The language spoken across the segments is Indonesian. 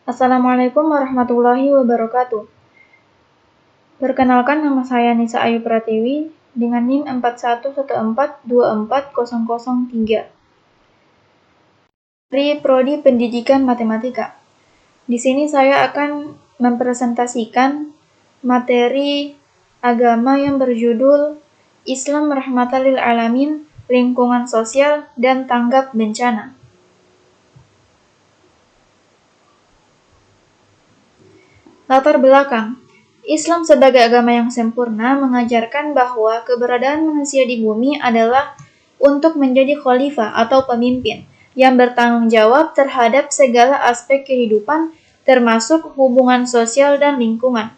Assalamualaikum warahmatullahi wabarakatuh. Perkenalkan, nama saya Nisa Ayu Pratiwi dengan NIM 4114240003 dari Prodi Pendidikan Matematika. Di sini saya akan mempresentasikan materi agama yang berjudul Islam Rahmatan lil Alamin, Lingkungan Sosial dan Tanggap Bencana. Latar belakang. Islam sebagai agama yang sempurna mengajarkan bahwa keberadaan manusia di bumi adalah untuk menjadi khalifah atau pemimpin yang bertanggung jawab terhadap segala aspek kehidupan, termasuk hubungan sosial dan lingkungan.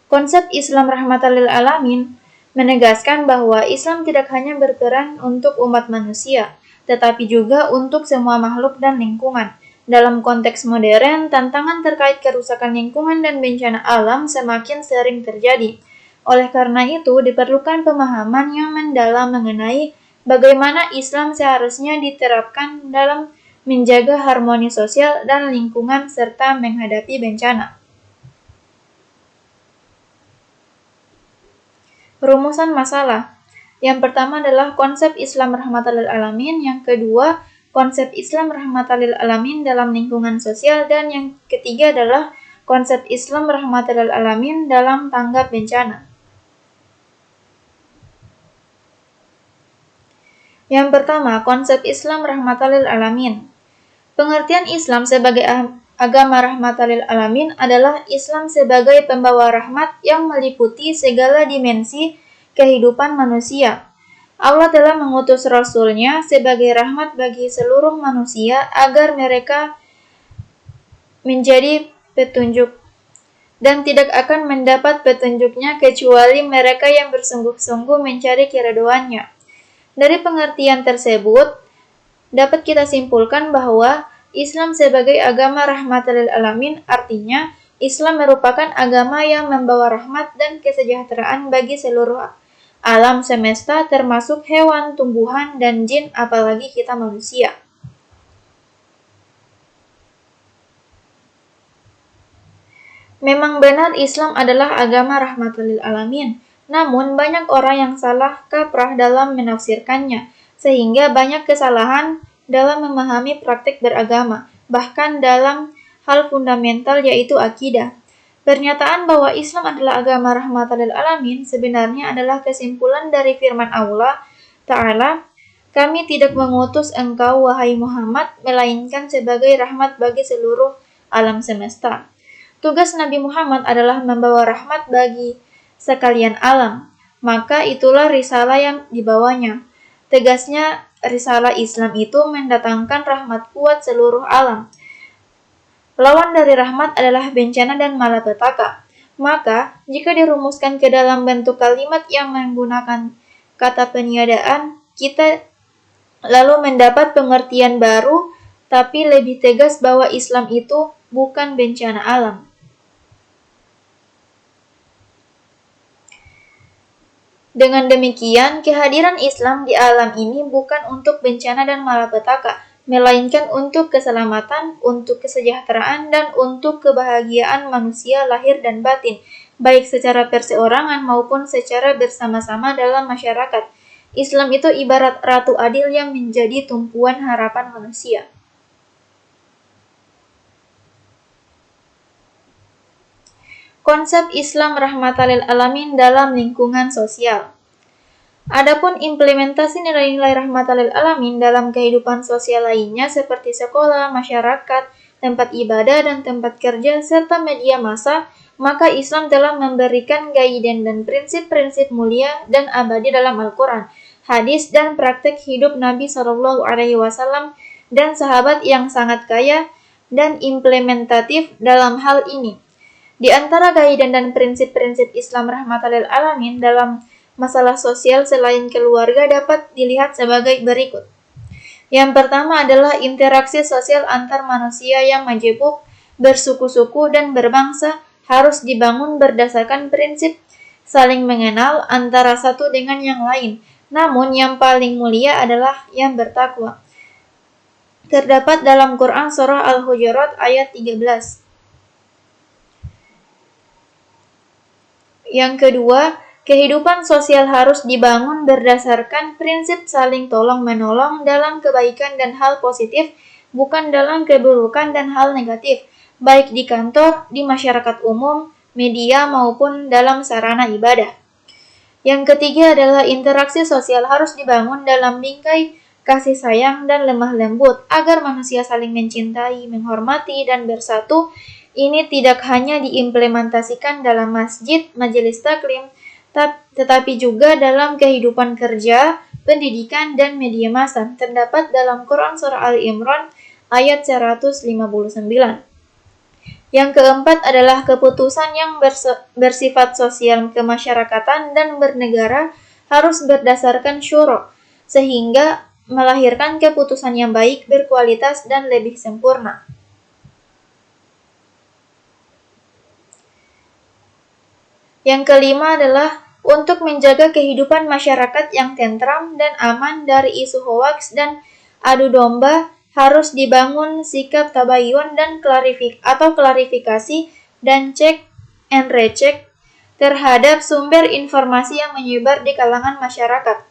Konsep Islam Rahmatan lil Alamin menegaskan bahwa Islam tidak hanya berperan untuk umat manusia, tetapi juga untuk semua makhluk dan lingkungan. Dalam konteks modern, tantangan terkait kerusakan lingkungan dan bencana alam semakin sering terjadi. Oleh karena itu, diperlukan pemahaman yang mendalam mengenai bagaimana Islam seharusnya diterapkan dalam menjaga harmoni sosial dan lingkungan serta menghadapi bencana. Rumusan masalah. Yang pertama adalah konsep Islam Rahmatan lil Alamin, yang kedua konsep Islam Rahmatan lil Alamin dalam lingkungan sosial, dan yang ketiga adalah konsep Islam Rahmatan lil Alamin dalam tanggap bencana. Yang pertama, konsep Islam Rahmatan lil Alamin. Pengertian Islam sebagai agama rahmatan lil alamin adalah Islam sebagai pembawa rahmat yang meliputi segala dimensi kehidupan manusia. Allah telah mengutus Rasul-Nya sebagai rahmat bagi seluruh manusia agar mereka menjadi petunjuk, dan tidak akan mendapat petunjuknya kecuali mereka yang bersungguh-sungguh mencari keridhaan-Nya. Dari pengertian tersebut, dapat kita simpulkan bahwa Islam sebagai agama rahmatan lil alamin artinya Islam merupakan agama yang membawa rahmat dan kesejahteraan bagi seluruh alam semesta, termasuk hewan, tumbuhan, dan jin, apalagi kita manusia. Memang benar Islam adalah agama rahmatan lil alamin, namun banyak orang yang salah kaprah dalam menafsirkannya, sehingga banyak kesalahan dalam memahami praktik beragama, bahkan dalam hal fundamental yaitu akidah. Pernyataan bahwa Islam adalah agama rahmatan lil alamin sebenarnya adalah kesimpulan dari firman Allah Ta'ala, "Kami tidak mengutus engkau, wahai Muhammad, melainkan sebagai rahmat bagi seluruh alam semesta." Tugas Nabi Muhammad adalah membawa rahmat bagi sekalian alam, maka itulah risalah yang dibawanya. Tegasnya, risalah Islam itu mendatangkan rahmat kuat seluruh alam. Lawan dari rahmat adalah bencana dan malapetaka. Maka, jika dirumuskan ke dalam bentuk kalimat yang menggunakan kata peniadaan, kita lalu mendapat pengertian baru, tapi lebih tegas bahwa Islam itu bukan bencana alam. Dengan demikian, kehadiran Islam di alam ini bukan untuk bencana dan malapetaka, melainkan untuk keselamatan, untuk kesejahteraan, dan untuk kebahagiaan manusia lahir dan batin, baik secara perseorangan maupun secara bersama-sama dalam masyarakat. Islam itu ibarat ratu adil yang menjadi tumpuan harapan manusia. Konsep Islam Rahmatan lil Alamin dalam lingkungan sosial. Adapun implementasi nilai-nilai rahmatan lil alamin dalam kehidupan sosial lainnya seperti sekolah, masyarakat, tempat ibadah, dan tempat kerja, serta media massa, maka Islam telah memberikan gaiden dan prinsip-prinsip mulia dan abadi dalam Al-Quran, hadis, dan praktek hidup Nabi SAW dan sahabat yang sangat kaya dan implementatif dalam hal ini. Di antara gaiden dan prinsip-prinsip Islam Rahmatan lil Alamin dalam masalah sosial selain keluarga dapat dilihat sebagai berikut. Yang pertama adalah interaksi sosial antar manusia yang majemuk, bersuku-suku, dan berbangsa harus dibangun berdasarkan prinsip saling mengenal antara satu dengan yang lain. Namun yang paling mulia adalah yang bertakwa. Terdapat dalam Quran Surah Al-Hujurat ayat 13. Yang kedua, kehidupan sosial harus dibangun berdasarkan prinsip saling tolong-menolong dalam kebaikan dan hal positif, bukan dalam keburukan dan hal negatif, baik di kantor, di masyarakat umum, media, maupun dalam sarana ibadah. Yang ketiga adalah interaksi sosial harus dibangun dalam bingkai kasih sayang dan lemah lembut agar manusia saling mencintai, menghormati, dan bersatu. Ini tidak hanya diimplementasikan dalam masjid, majelis taklim, tetapi juga dalam kehidupan kerja, pendidikan, dan media massa. Terdapat dalam Quran Surah Ali Imran ayat 159. Yang keempat adalah keputusan yang bersifat sosial kemasyarakatan dan bernegara harus berdasarkan syuro, sehingga melahirkan keputusan yang baik, berkualitas, dan lebih sempurna. Yang kelima adalah untuk menjaga kehidupan masyarakat yang tentram dan aman dari isu hoaks dan adu domba, harus dibangun sikap tabayun dan klarifikasi dan cek and recheck terhadap sumber informasi yang menyebar di kalangan masyarakat.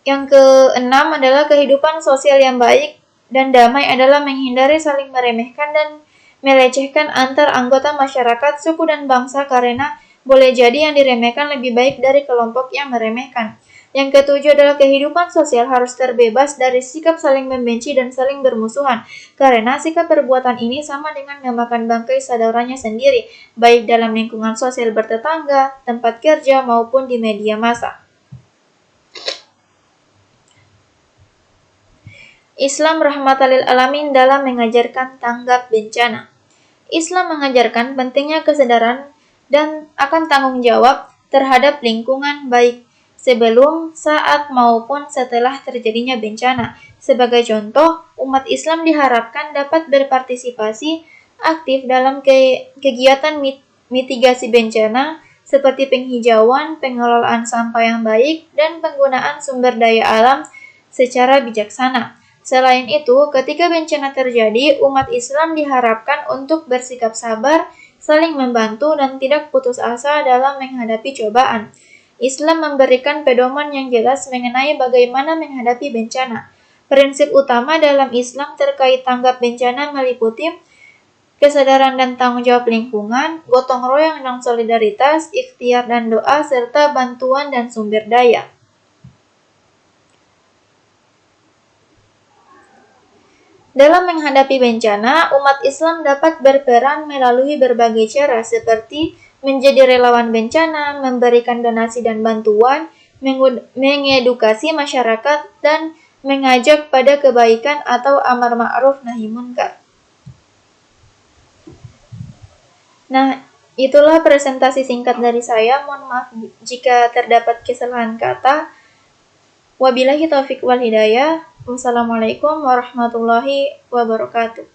Yang keenam adalah kehidupan sosial yang baik dan damai adalah menghindari saling meremehkan dan melecehkan antar anggota masyarakat, suku, dan bangsa karena boleh jadi yang diremehkan lebih baik dari kelompok yang meremehkan. Yang ketujuh adalah kehidupan sosial harus terbebas dari sikap saling membenci dan saling bermusuhan, karena sikap perbuatan ini sama dengan memakan bangkai saudaranya sendiri, baik dalam lingkungan sosial bertetangga, tempat kerja, maupun di media massa. Islam rahmatan lil alamin dalam mengajarkan tanggap bencana. Islam mengajarkan pentingnya kesadaran dan akan tanggung jawab terhadap lingkungan baik sebelum, saat, maupun setelah terjadinya bencana. Sebagai contoh, umat Islam diharapkan dapat berpartisipasi aktif dalam kegiatan mitigasi bencana seperti penghijauan, pengelolaan sampah yang baik, dan penggunaan sumber daya alam secara bijaksana. Selain itu, ketika bencana terjadi, umat Islam diharapkan untuk bersikap sabar, saling membantu, dan tidak putus asa dalam menghadapi cobaan. Islam memberikan pedoman yang jelas mengenai bagaimana menghadapi bencana. Prinsip utama dalam Islam terkait tanggap bencana meliputi kesadaran dan tanggung jawab lingkungan, gotong royong dan solidaritas, ikhtiar dan doa, serta bantuan dan sumber daya. Dalam menghadapi bencana, umat Islam dapat berperan melalui berbagai cara seperti menjadi relawan bencana, memberikan donasi dan bantuan, mengedukasi masyarakat, dan mengajak pada kebaikan atau amar ma'ruf nahi munkar. Nah, itulah presentasi singkat dari saya. Mohon maaf jika terdapat kesalahan kata. Wabillahi taufiq wal hidayah. Wassalamualaikum warahmatullahi wabarakatuh.